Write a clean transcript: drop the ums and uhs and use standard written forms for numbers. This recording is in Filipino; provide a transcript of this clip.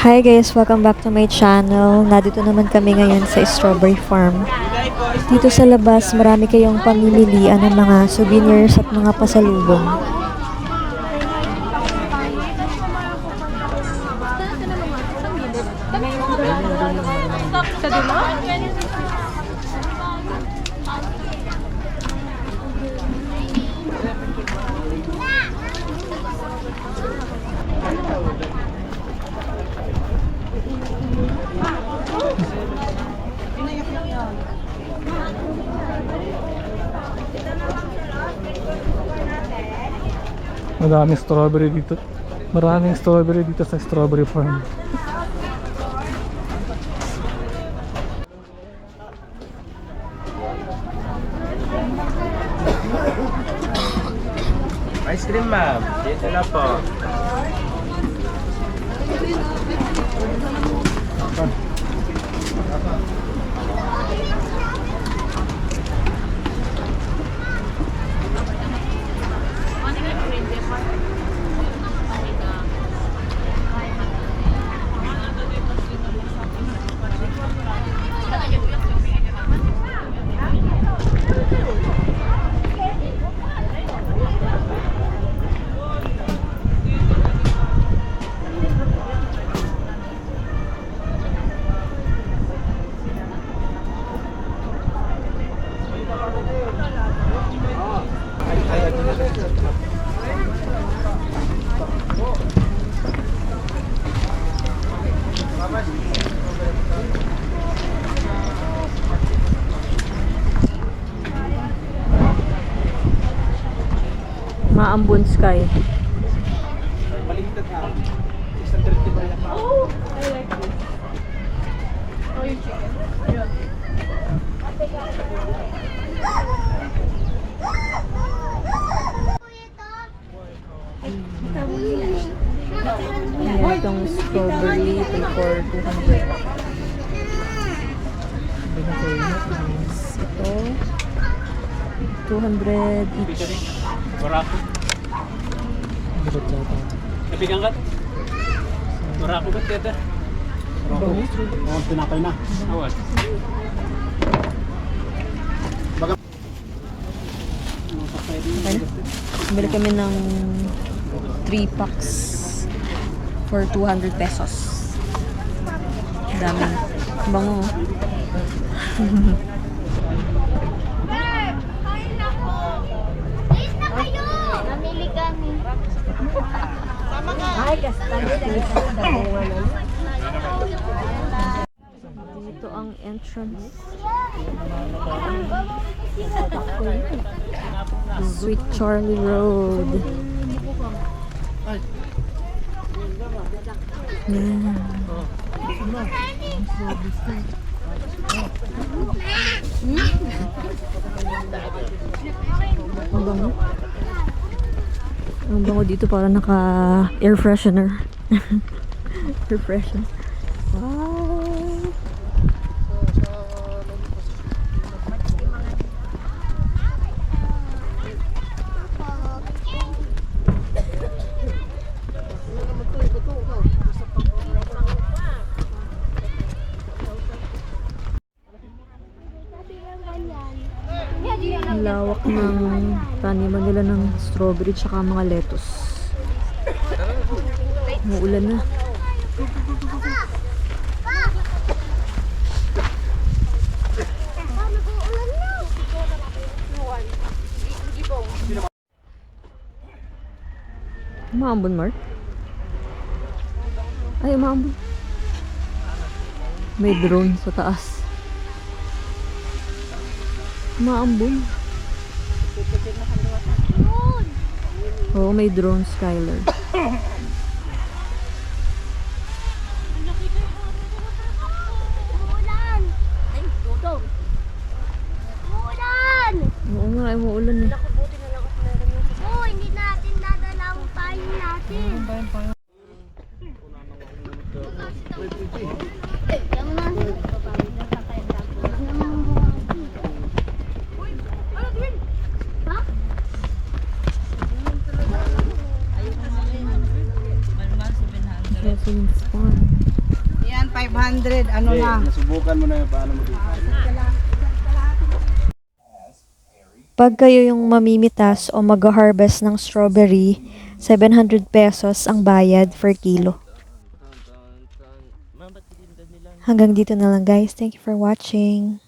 Hi guys! Welcome back to my channel. Nandito naman kami ngayon sa strawberry farm. Dito sa labas, marami kayong pamimilian ng mga souvenirs at mga pasalubong. Maraming strawberry dito. Maraming strawberry dito sa strawberry farm. Ice cream, ma'am. Dito na po. Maambon Sky. Oh, I like this. Oh, yung chicken. Yeah. Ayan, itong strawberry for 200. Ito 200 each. Barako. Kapigang ka? Barako ba, teta? Bango. Oo, pinapay na. Awat. Okay. Bili kami ng 3 packs for 200 pesos. Dami. Bango. Namili kami. Dito ang entrance. Sweet Charlie Road. Yeah. Ang bango. Ang bango dito, para naka air freshener. Air freshener. Wow. Ang lawak ng taniman nila ng strawberry tsaka mga lettuce. Umuulan na. Maambon, Mark? Ay, maambon. May drone sa taas. Maambon. Oo, may drone, Skyler. Umuulan! Ay, dudong! Umuulan! Oo nga, ay maulan eh. Oo, hindi natin dadala ang payo natin. Residence Farm. 500, ano na. Nasubukan mo na yung paano mo dito. Pag kayo yung mamimitas o mag-harvest ng strawberry, 700 pesos ang bayad per kilo. Hanggang dito na lang guys. Thank you for watching.